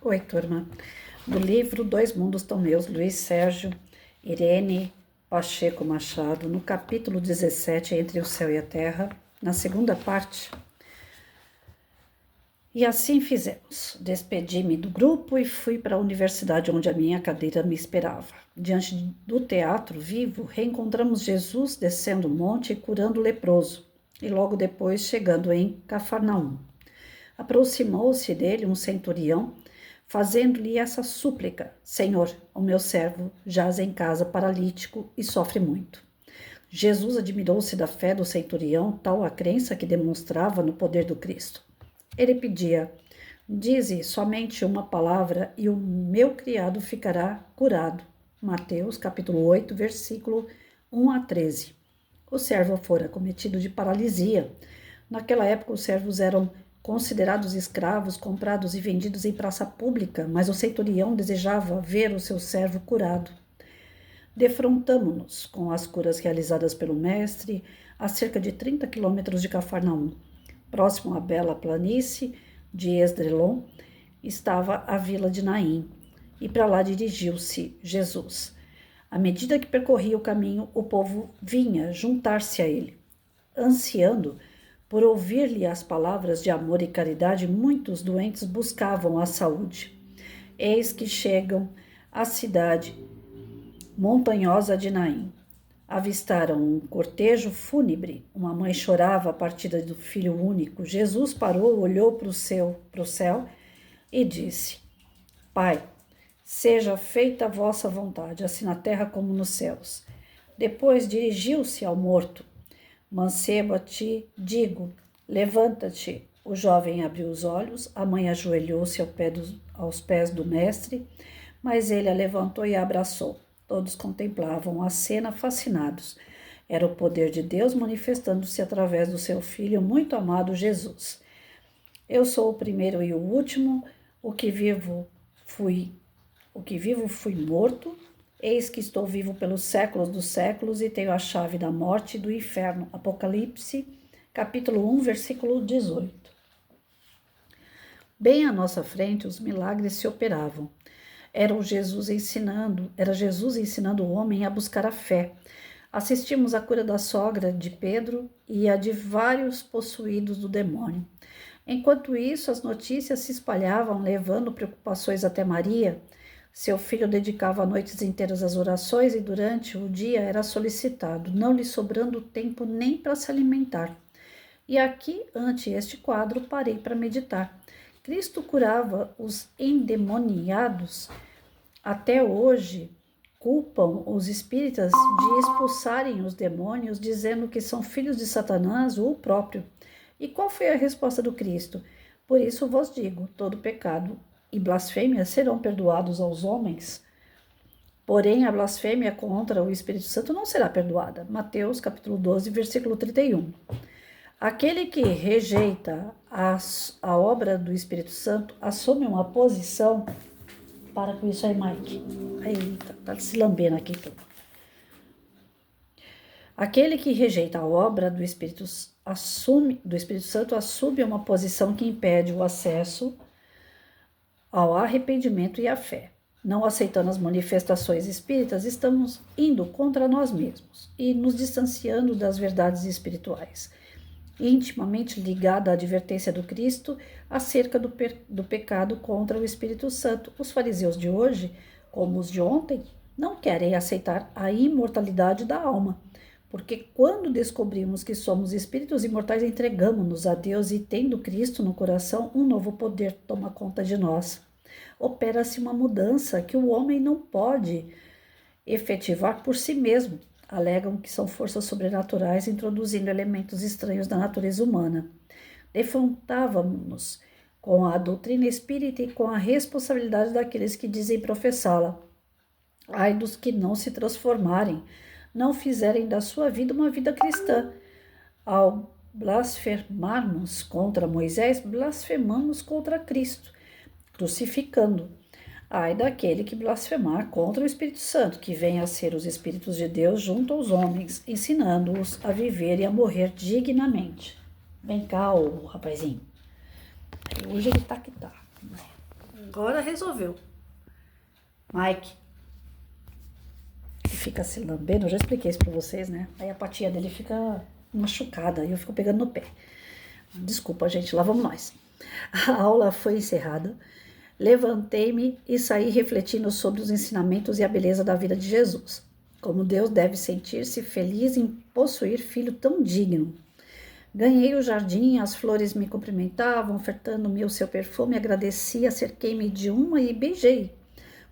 Oi, turma. Do livro Dois Mundos Tão Meus, Luiz Sérgio, Irene Pacheco Machado, no capítulo 17, Entre o Céu e a Terra, na segunda parte. E assim fizemos. Despedi-me do grupo e fui para a universidade onde a minha cadeira me esperava. Diante do teatro vivo, reencontramos Jesus descendo o monte e curando o leproso, e logo depois chegando em Cafarnaum. Aproximou-se dele um centurião, fazendo-lhe essa súplica: Senhor, o meu servo jaz em casa paralítico e sofre muito. Jesus admirou-se da fé do centurião, tal a crença que demonstrava no poder do Cristo. Ele pedia: dize somente uma palavra e o meu criado ficará curado. Mateus capítulo 8, versículo 1 a 13. O servo fora cometido de paralisia. Naquela época os servos eram considerados escravos, comprados e vendidos em praça pública, mas o centurião desejava ver o seu servo curado. Defrontamo-nos com as curas realizadas pelo mestre a cerca de 30 quilômetros de Cafarnaum. Próximo à bela planície de Esdrelon estava a vila de Naim, e para lá dirigiu-se Jesus. À medida que percorria o caminho, o povo vinha juntar-se a ele. Ansiando por ouvir-lhe as palavras de amor e caridade, muitos doentes buscavam a saúde. Eis que chegam à cidade montanhosa de Naim. Avistaram um cortejo fúnebre. Uma mãe chorava a partida do filho único. Jesus parou, olhou para o céu e disse: Pai, seja feita a vossa vontade, assim na terra como nos céus. Depois dirigiu-se ao morto. Mancebo, a ti digo, levanta-te. O jovem abriu os olhos, a mãe ajoelhou-se aos pés do mestre, mas ele a levantou e a abraçou. Todos contemplavam a cena fascinados. Era o poder de Deus manifestando-se através do seu filho muito amado Jesus. Eu sou o primeiro e o último, o que vivo fui morto. Eis que estou vivo pelos séculos dos séculos e tenho a chave da morte e do inferno. Apocalipse, capítulo 1, versículo 18. Bem à nossa frente, os milagres se operavam. Era Jesus ensinando o homem a buscar a fé. Assistimos à cura da sogra de Pedro e a de vários possuídos do demônio. Enquanto isso, as notícias se espalhavam, levando preocupações até Maria. Seu filho dedicava noites inteiras às orações e durante o dia era solicitado, não lhe sobrando tempo nem para se alimentar. E aqui, ante este quadro, parei para meditar. Cristo curava os endemoniados. Até hoje, culpam os espíritas de expulsarem os demônios, dizendo que são filhos de Satanás ou o próprio. E qual foi a resposta do Cristo? Por isso vos digo, todo pecado e blasfêmia serão perdoados aos homens, porém a blasfêmia contra o Espírito Santo não será perdoada. Mateus capítulo 12, versículo 31. Aquele que rejeita a obra do Espírito Santo assume uma posição. Para com isso aí, Mike. Aí, tá se lambendo aqui tudo. Aquele que rejeita a obra do Espírito Santo assume uma posição que impede o acesso ao arrependimento e à fé. Não aceitando as manifestações espíritas, estamos indo contra nós mesmos e nos distanciando das verdades espirituais. Intimamente ligada à advertência do Cristo acerca do pecado contra o Espírito Santo. Os fariseus de hoje, como os de ontem, não querem aceitar a imortalidade da alma, porque quando descobrimos que somos espíritos imortais, entregamos-nos a Deus e, tendo Cristo no coração, um novo poder toma conta de nós. Opera-se uma mudança que o homem não pode efetivar por si mesmo. Alegam que são forças sobrenaturais introduzindo elementos estranhos da natureza humana. Defrontávamos-nos com a doutrina espírita e com a responsabilidade daqueles que dizem professá-la. Ai dos que não se transformarem, não fizerem da sua vida uma vida cristã. Ao blasfemarmos contra Moisés, blasfemamos contra Cristo, crucificando. Ai daquele que blasfemar contra o Espírito Santo, que vem a ser os Espíritos de Deus junto aos homens, ensinando-os a viver e a morrer dignamente. Vem cá, ô rapazinho. Hoje ele tá que tá. Agora resolveu. Mike, que fica se lambendo, eu já expliquei isso pra vocês, né? Aí a patinha dele fica machucada e eu fico pegando no pé. Desculpa, gente, lá vamos nós. A aula foi encerrada. Levantei-me e saí refletindo sobre os ensinamentos e a beleza da vida de Jesus. Como Deus deve sentir-se feliz em possuir filho tão digno. Ganhei o jardim, as flores me cumprimentavam, ofertando-me o seu perfume, agradeci, acerquei-me de uma e beijei.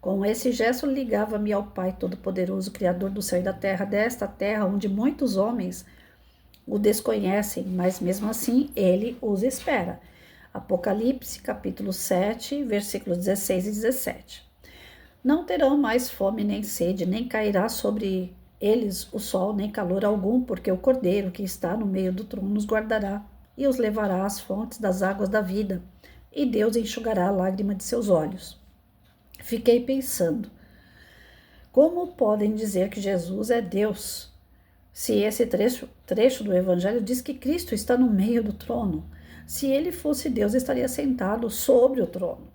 Com esse gesto ligava-me ao Pai Todo-Poderoso, Criador do céu e da terra, desta terra onde muitos homens o desconhecem, mas mesmo assim ele os espera. Apocalipse, capítulo 7, versículos 16 e 17. Não terão mais fome nem sede, nem cairá sobre eles o sol, nem calor algum, porque o Cordeiro que está no meio do trono os guardará e os levará às fontes das águas da vida, e Deus enxugará a lágrima de seus olhos. Fiquei pensando, como podem dizer que Jesus é Deus, se esse trecho do Evangelho diz que Cristo está no meio do trono? Se ele fosse Deus, estaria sentado sobre o trono.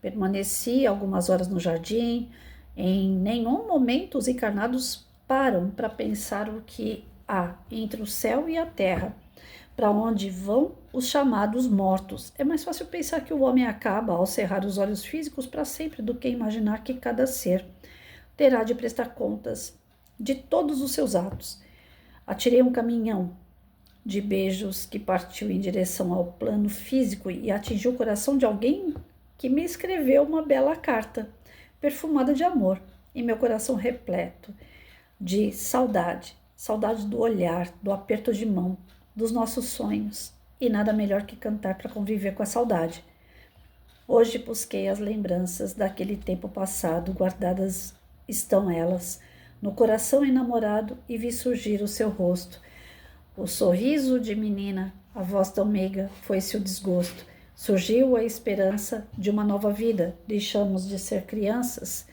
Permaneci algumas horas no jardim. Em nenhum momento os encarnados param para pensar o que há entre o céu e a terra, para onde vão os chamados mortos. É mais fácil pensar que o homem acaba ao cerrar os olhos físicos para sempre do que imaginar que cada ser terá de prestar contas de todos os seus atos. Atirei um caminhão de beijos que partiu em direção ao plano físico e atingiu o coração de alguém que me escreveu uma bela carta, perfumada de amor, e meu coração repleto de saudade, saudade do olhar, do aperto de mão, dos nossos sonhos, e nada melhor que cantar para conviver com a saudade. Hoje busquei as lembranças daquele tempo passado, guardadas estão elas, no coração enamorado, e vi surgir o seu rosto. O sorriso de menina, a voz tão meiga, foi-se o desgosto. Surgiu a esperança de uma nova vida. Deixamos de ser crianças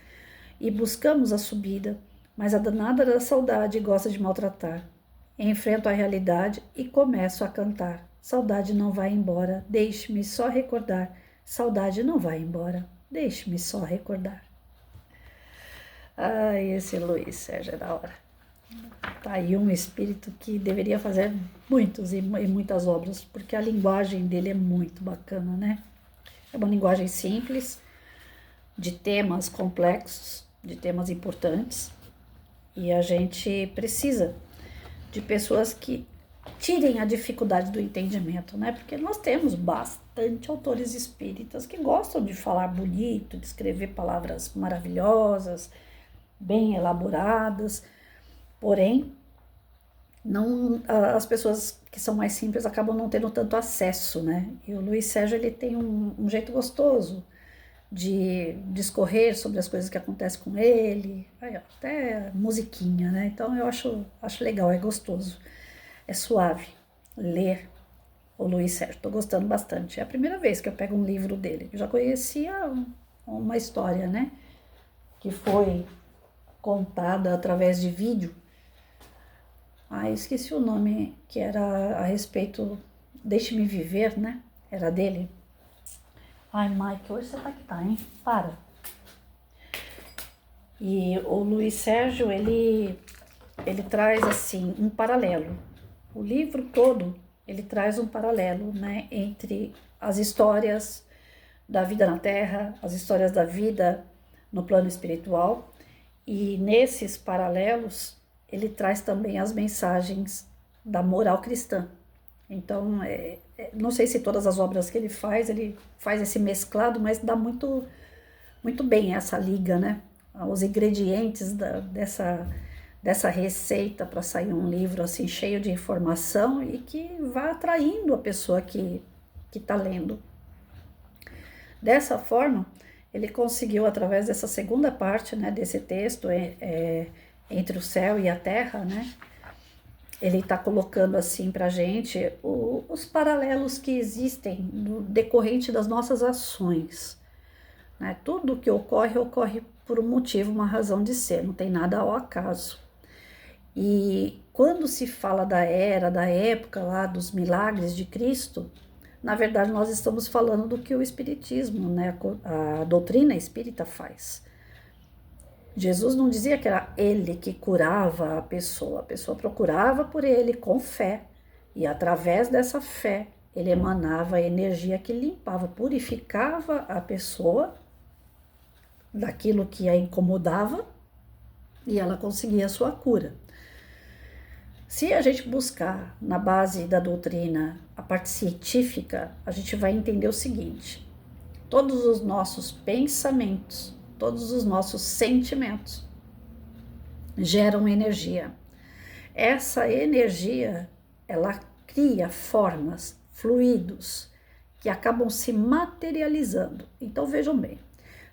e buscamos a subida, mas a danada da saudade gosta de maltratar. Enfrento a realidade e começo a cantar. Saudade não vai embora, deixe-me só recordar. Saudade não vai embora, deixe-me só recordar. Ai, esse Luiz Sérgio é da hora. Tá aí um espírito que deveria fazer muitas obras, porque a linguagem dele é muito bacana, né? É uma linguagem simples, de temas complexos, de temas importantes, e a gente precisa de pessoas que tirem a dificuldade do entendimento, né? Porque nós temos bastante autores espíritas que gostam de falar bonito, de escrever palavras maravilhosas, bem elaboradas, porém, não, as pessoas que são mais simples acabam não tendo tanto acesso, né? E o Luiz Sérgio, ele tem um jeito gostoso de discorrer sobre as coisas que acontecem com ele, aí, ó, até musiquinha, né? Então eu acho legal, é gostoso, é suave ler o Luiz Sérgio, tô gostando bastante. É a primeira vez que eu pego um livro dele, eu já conhecia uma história, né? Que foi contada através de vídeo. Esqueci o nome, que era a respeito, Deixe-me Viver, né? Era dele. Ai, Mike, hoje você tá que tá, hein? Para. E o Luiz Sérgio, ele traz, assim, um paralelo. O livro todo, ele traz um paralelo, né? Entre as histórias da vida na Terra, as histórias da vida no plano espiritual. E nesses paralelos, ele traz também as mensagens da moral cristã. Então, não sei se todas as obras que ele faz esse mesclado, mas dá muito, muito bem essa liga, né? Os ingredientes dessa receita para sair um livro assim cheio de informação e que vá atraindo a pessoa que está lendo. Dessa forma, ele conseguiu, através dessa segunda parte, né, desse texto, entre o céu e a terra, né, ele está colocando assim para a gente os paralelos que existem no decorrente das nossas ações. Né? Tudo que ocorre por um motivo, uma razão de ser, não tem nada ao acaso. E quando se fala da época lá dos milagres de Cristo, Na verdade, nós estamos falando do que o espiritismo, né, a doutrina espírita faz. Jesus não dizia que era ele que curava a pessoa procurava por ele com fé, e através dessa fé ele emanava a energia que limpava, purificava a pessoa daquilo que a incomodava e ela conseguia a sua cura. Se a gente buscar na base da doutrina a parte científica, a gente vai entender o seguinte: todos os nossos pensamentos, todos os nossos sentimentos geram energia. Essa energia, ela cria formas, fluidos, que acabam se materializando. Então vejam bem,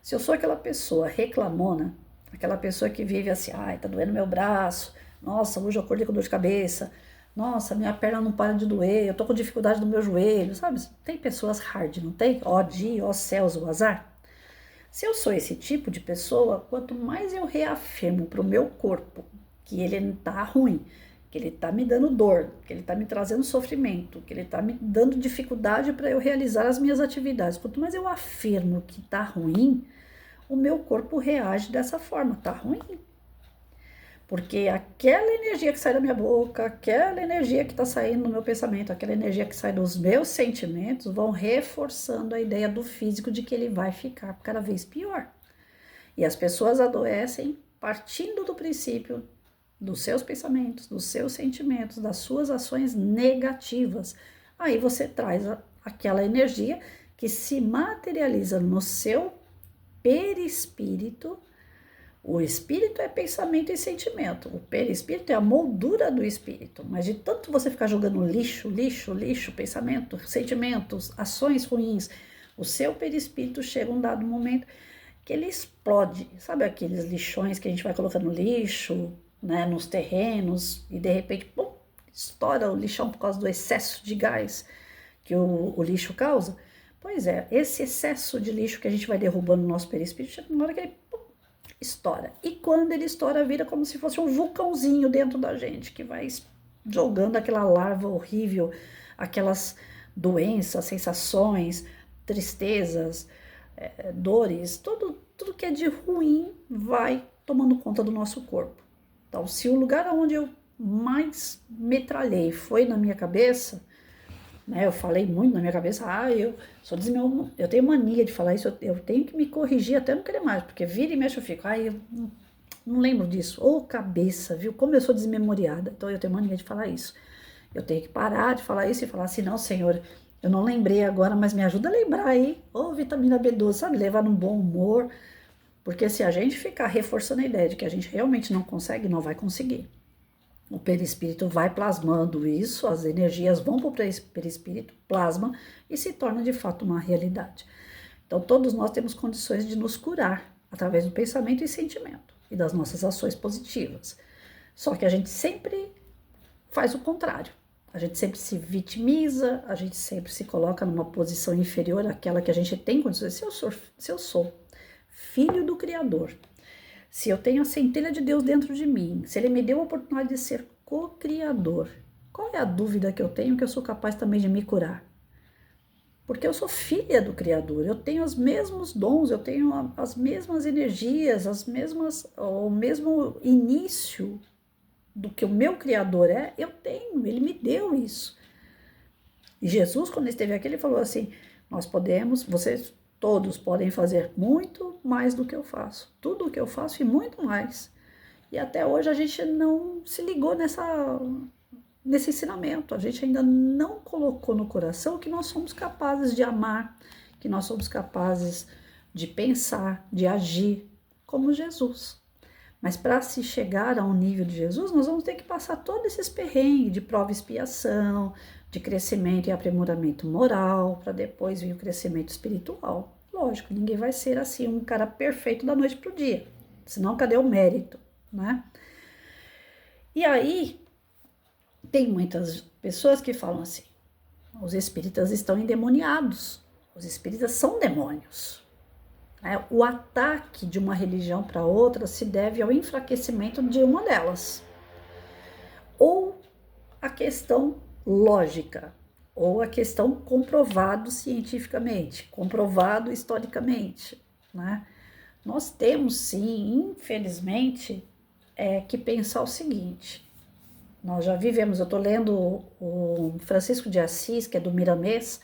se eu sou aquela pessoa reclamona, aquela pessoa que vive assim, ai, tá doendo meu braço, nossa, hoje eu acordei com dor de cabeça, nossa, minha perna não para de doer, eu tô com dificuldade no meu joelho, sabe? Tem pessoas hard, não tem? Ó dia, ó céus, o azar. Se eu sou esse tipo de pessoa, quanto mais eu reafirmo pro meu corpo que ele tá ruim, que ele tá me dando dor, que ele tá me trazendo sofrimento, que ele tá me dando dificuldade para eu realizar as minhas atividades, quanto mais eu afirmo que tá ruim, o meu corpo reage dessa forma, tá ruim. Porque aquela energia que sai da minha boca, aquela energia que está saindo do meu pensamento, aquela energia que sai dos meus sentimentos, vão reforçando a ideia do físico de que ele vai ficar cada vez pior. E as pessoas adoecem partindo do princípio dos seus pensamentos, dos seus sentimentos, das suas ações negativas. Aí você traz aquela energia que se materializa no seu perispírito. O espírito é pensamento e sentimento. O perispírito é a moldura do espírito. Mas de tanto você ficar jogando lixo, pensamento, sentimentos, ações ruins, o seu perispírito chega um dado momento que ele explode. Sabe aqueles lixões que a gente vai colocando lixo, né, nos terrenos e de repente, pum, estoura o lixão por causa do excesso de gás que o lixo causa? Pois é, esse excesso de lixo que a gente vai derrubando no nosso perispírito, chega uma hora que ele estoura. E quando ele estoura, vira como se fosse um vulcãozinho dentro da gente, que vai jogando aquela larva horrível, aquelas doenças, sensações, tristezas, dores, tudo que é de ruim vai tomando conta do nosso corpo. Então, se o lugar onde eu mais metralhei foi na minha cabeça, né, eu falei muito na minha cabeça, eu tenho mania de falar isso, eu tenho que me corrigir até não querer mais, porque vira e mexe eu fico, eu não lembro disso, cabeça, viu, como eu sou desmemoriada, então eu tenho mania de falar isso, eu tenho que parar de falar isso e falar assim, não senhor, eu não lembrei agora, mas me ajuda a lembrar aí, vitamina B12, sabe, levar num bom humor, porque se a gente ficar reforçando a ideia de que a gente realmente não consegue, não vai conseguir. O perispírito vai plasmando isso, as energias vão para o perispírito, plasma e se torna de fato uma realidade. Então todos nós temos condições de nos curar através do pensamento e sentimento e das nossas ações positivas. Só que a gente sempre faz o contrário. A gente sempre se vitimiza, a gente sempre se coloca numa posição inferior àquela que a gente tem condições. Se eu sou filho do Criador, se eu tenho a centelha de Deus dentro de mim, se Ele me deu a oportunidade de ser co-criador, qual é a dúvida que eu tenho que eu sou capaz também de me curar? Porque eu sou filha do Criador, eu tenho os mesmos dons, eu tenho as mesmas energias, o mesmo início do que o meu Criador é, eu tenho, Ele me deu isso. E Jesus, quando esteve aqui, Ele falou assim, vocês todos podem fazer muito mais do que eu faço. Tudo o que eu faço e muito mais. E até hoje a gente não se ligou nesse ensinamento. A gente ainda não colocou no coração que nós somos capazes de amar, que nós somos capazes de pensar, de agir como Jesus. Mas para se chegar a um nível de Jesus, nós vamos ter que passar todos esses perrengues de prova e expiação, de crescimento e aprimoramento moral, para depois vir o crescimento espiritual. Lógico, ninguém vai ser assim um cara perfeito da noite para o dia, senão cadê o mérito, né? E aí, tem muitas pessoas que falam assim, os espíritas estão endemoniados, os espíritas são demônios. O ataque de uma religião para outra se deve ao enfraquecimento de uma delas, ou a questão lógica, ou a questão comprovado cientificamente, comprovado historicamente, né? Nós temos sim, infelizmente, que pensar o seguinte: nós já vivemos, eu estou lendo o Francisco de Assis, que é do Miramês,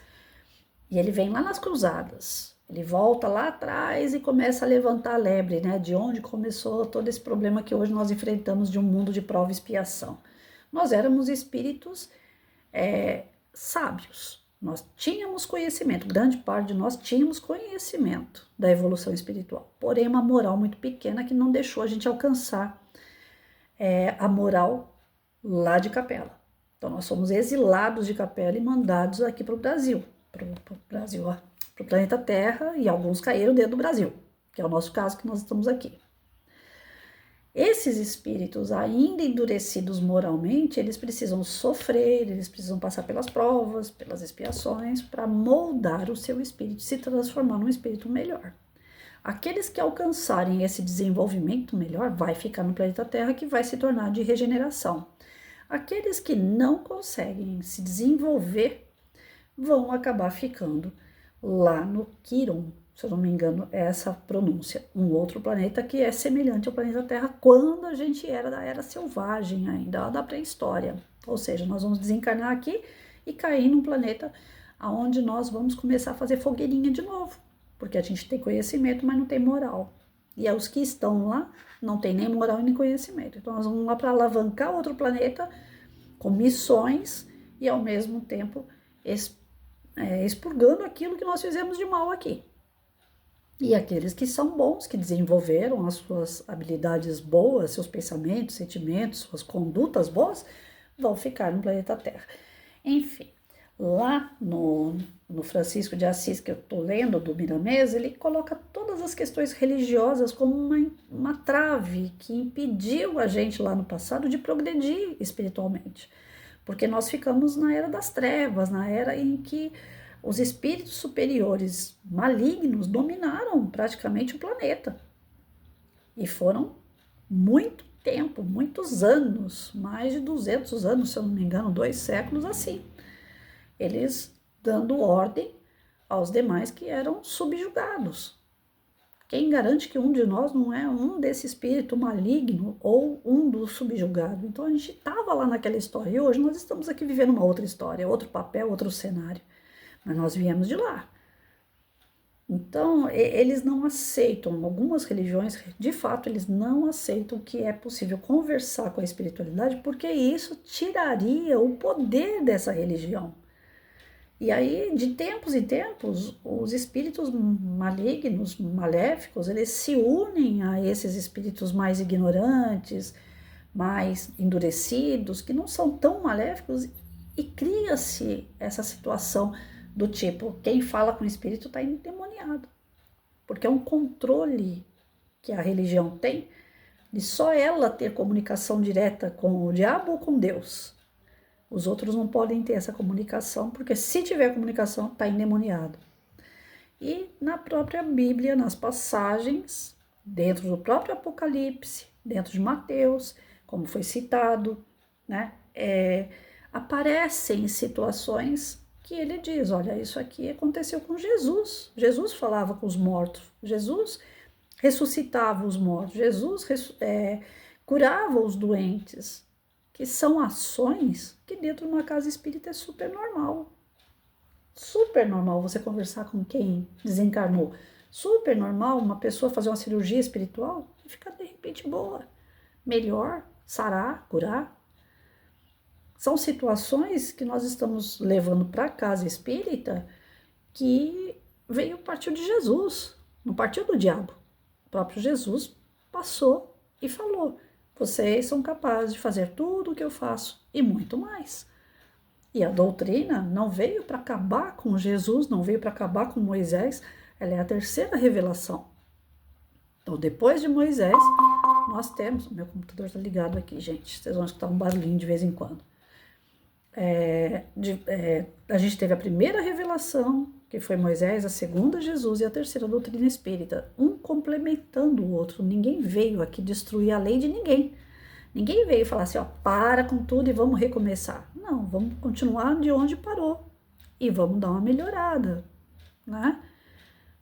e ele vem lá nas cruzadas. Ele volta lá atrás e começa a levantar a lebre, né? De onde começou todo esse problema que hoje nós enfrentamos de um mundo de prova e expiação. Nós éramos espíritos sábios. Nós tínhamos conhecimento, grande parte de nós tínhamos conhecimento da evolução espiritual. Porém, uma moral muito pequena que não deixou a gente alcançar a moral lá de Capela. Então, nós somos exilados de Capela e mandados aqui para o Brasil, para o planeta Terra, e alguns caíram dentro do Brasil, que é o nosso caso que nós estamos aqui. Esses espíritos ainda endurecidos moralmente, eles precisam sofrer, eles precisam passar pelas provas, pelas expiações, para moldar o seu espírito, se transformar num espírito melhor. Aqueles que alcançarem esse desenvolvimento melhor, vai ficar no planeta Terra, que vai se tornar de regeneração. Aqueles que não conseguem se desenvolver, vão acabar ficando lá no Quiron, se eu não me engano, é essa pronúncia, um outro planeta que é semelhante ao planeta Terra quando a gente era da era selvagem ainda, lá da pré-história. Ou seja, nós vamos desencarnar aqui e cair num planeta onde nós vamos começar a fazer fogueirinha de novo, porque a gente tem conhecimento, mas não tem moral. E os que estão lá não tem nem moral nem conhecimento. Então nós vamos lá para alavancar outro planeta com missões e ao mesmo tempo expurgando aquilo que nós fizemos de mal aqui. E aqueles que são bons, que desenvolveram as suas habilidades boas, seus pensamentos, sentimentos, suas condutas boas, vão ficar no planeta Terra. Enfim, lá no Francisco de Assis, que eu estou lendo, do Miramês, ele coloca todas as questões religiosas como uma trave que impediu a gente lá no passado de progredir espiritualmente. Porque nós ficamos na era das trevas, na era em que os espíritos superiores malignos dominaram praticamente o planeta. E foram muito tempo, muitos anos, mais de 200 anos, se eu não me engano, 2 séculos assim. Eles dando ordem aos demais que eram subjugados. Quem garante que um de nós não é um desse espírito maligno ou um do subjugado? Então a gente estava lá naquela história e hoje nós estamos aqui vivendo uma outra história, outro papel, outro cenário. Mas nós viemos de lá. Então, eles não aceitam, algumas religiões, de fato, eles não aceitam que é possível conversar com a espiritualidade, porque isso tiraria o poder dessa religião. E aí, de tempos em tempos, os espíritos malignos, maléficos, eles se unem a esses espíritos mais ignorantes, mais endurecidos, que não são tão maléficos, e cria-se essa situação do tipo, quem fala com o espírito está endemoniado. Porque é um controle que a religião tem de só ela ter comunicação direta com o diabo ou com Deus. Os outros não podem ter essa comunicação, porque se tiver comunicação, está endemoniado. E na própria Bíblia, nas passagens, dentro do próprio Apocalipse, dentro de Mateus, como foi citado, né, aparecem situações que ele diz, olha, isso aqui aconteceu com Jesus. Jesus falava com os mortos, Jesus ressuscitava os mortos, Jesus curava os doentes, que são ações que dentro de uma casa espírita é super normal. Super normal você conversar com quem desencarnou. Super normal uma pessoa fazer uma cirurgia espiritual e ficar de repente boa, melhor, sarar, curar. São situações que nós estamos levando para a casa espírita que partiu de Jesus, não partiu do diabo. O próprio Jesus passou e falou, vocês são capazes de fazer tudo o que eu faço e muito mais. E a doutrina não veio para acabar com Jesus, não veio para acabar com Moisés, ela é a terceira revelação. Então, depois de Moisés, nós temos... Meu computador está ligado aqui, gente, vocês vão escutar um barulhinho de vez em quando. A gente teve a primeira revelação, que foi Moisés, a segunda Jesus e a terceira doutrina espírita, um complementando o outro. Ninguém veio aqui destruir a lei de ninguém. Ninguém veio falar assim, ó, para com tudo e vamos recomeçar. Não, vamos continuar de onde parou. e vamos dar uma melhorada, né?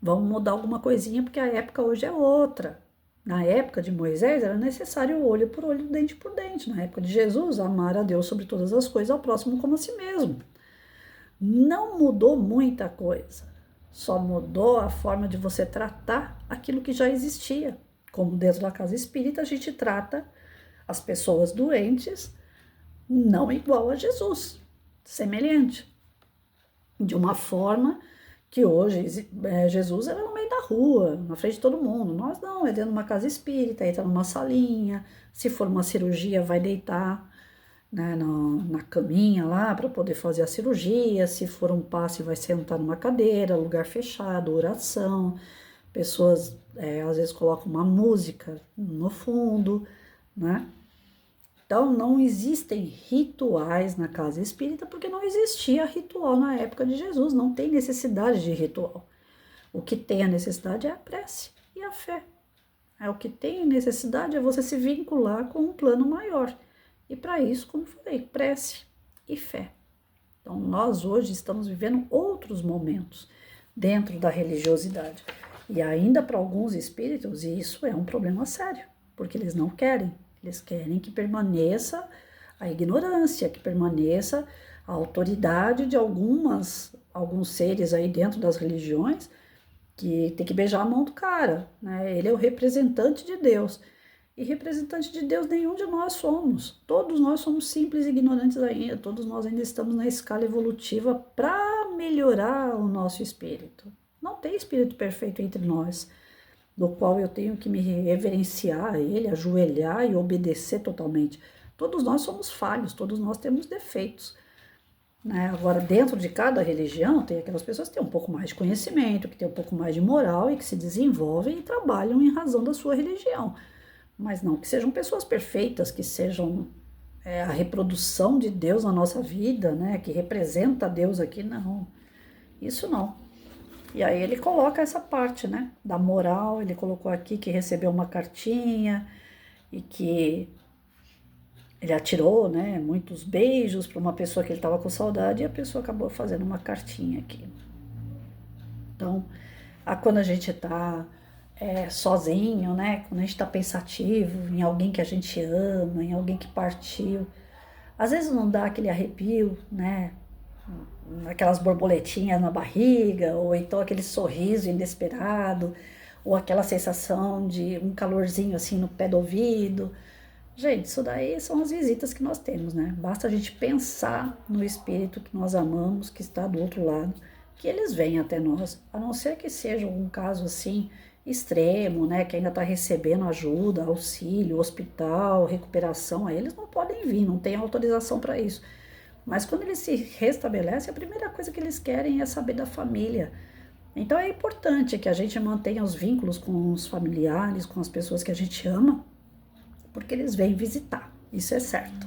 Vamos mudar alguma coisinha, porque a época hoje é outra. Na época de Moisés era necessário olho por olho, dente por dente. Na época de Jesus, amar a Deus sobre todas as coisas, ao próximo como a si mesmo. Não mudou muita coisa, só mudou a forma de você tratar aquilo que já existia. Como dentro da casa espírita, a gente trata as pessoas doentes não igual a Jesus, semelhante. De uma forma que hoje Jesus era no meio da rua, na frente de todo mundo. Nós não, ele é numa casa espírita, entra numa salinha, se for uma cirurgia vai deitar, né, na caminha lá para poder fazer a cirurgia, se for um passe vai sentar numa cadeira, lugar fechado, oração, pessoas às vezes colocam uma música no fundo, né? Então, não existem rituais na casa espírita porque não existia ritual na época de Jesus, não tem necessidade de ritual. O que tem a necessidade é a prece e a fé. O que tem necessidade é você se vincular com um plano maior. E para isso, como falei, prece e fé. Então, nós hoje estamos vivendo outros momentos dentro da religiosidade. E ainda para alguns espíritos, isso é um problema sério, porque eles não querem. Eles querem que permaneça a ignorância, que permaneça a autoridade de alguns seres aí dentro das religiões que tem que beijar a mão do cara, né? Ele é o representante de Deus. E representante de Deus nenhum de nós somos. Todos nós somos simples e ignorantes ainda. Todos nós ainda estamos na escala evolutiva para melhorar o nosso espírito. Não tem espírito perfeito entre nós, do qual eu tenho que me reverenciar a ele, ajoelhar e obedecer totalmente. Todos nós somos falhos, todos nós temos defeitos, né? Agora, dentro de cada religião, tem aquelas pessoas que têm um pouco mais de conhecimento, que têm um pouco mais de moral e que se desenvolvem e trabalham em razão da sua religião. Mas não que sejam pessoas perfeitas, que sejam a reprodução de Deus na nossa vida, né? Que representa Deus aqui, não. Isso não. E aí ele coloca essa parte, né, da moral, ele colocou aqui que recebeu uma cartinha e que ele atirou, né, muitos beijos para uma pessoa que ele estava com saudade e a pessoa acabou fazendo uma cartinha aqui. Então, quando a gente está sozinho, né, quando a gente está pensativo em alguém que a gente ama, em alguém que partiu, às vezes não dá aquele arrepio, né, aquelas borboletinhas na barriga, ou então aquele sorriso inesperado, ou aquela sensação de um calorzinho assim no pé do ouvido. Gente, isso daí são as visitas que nós temos, né? Basta a gente pensar no espírito que nós amamos, que está do outro lado, que eles vêm até nós, a não ser que seja um caso assim extremo, né? Que ainda está recebendo ajuda, auxílio, hospital, recuperação, aí eles não podem vir, não tem autorização para isso. Mas quando eles se restabelecem, a primeira coisa que eles querem é saber da família. Então é importante que a gente mantenha os vínculos com os familiares, com as pessoas que a gente ama, porque eles vêm visitar, isso é certo.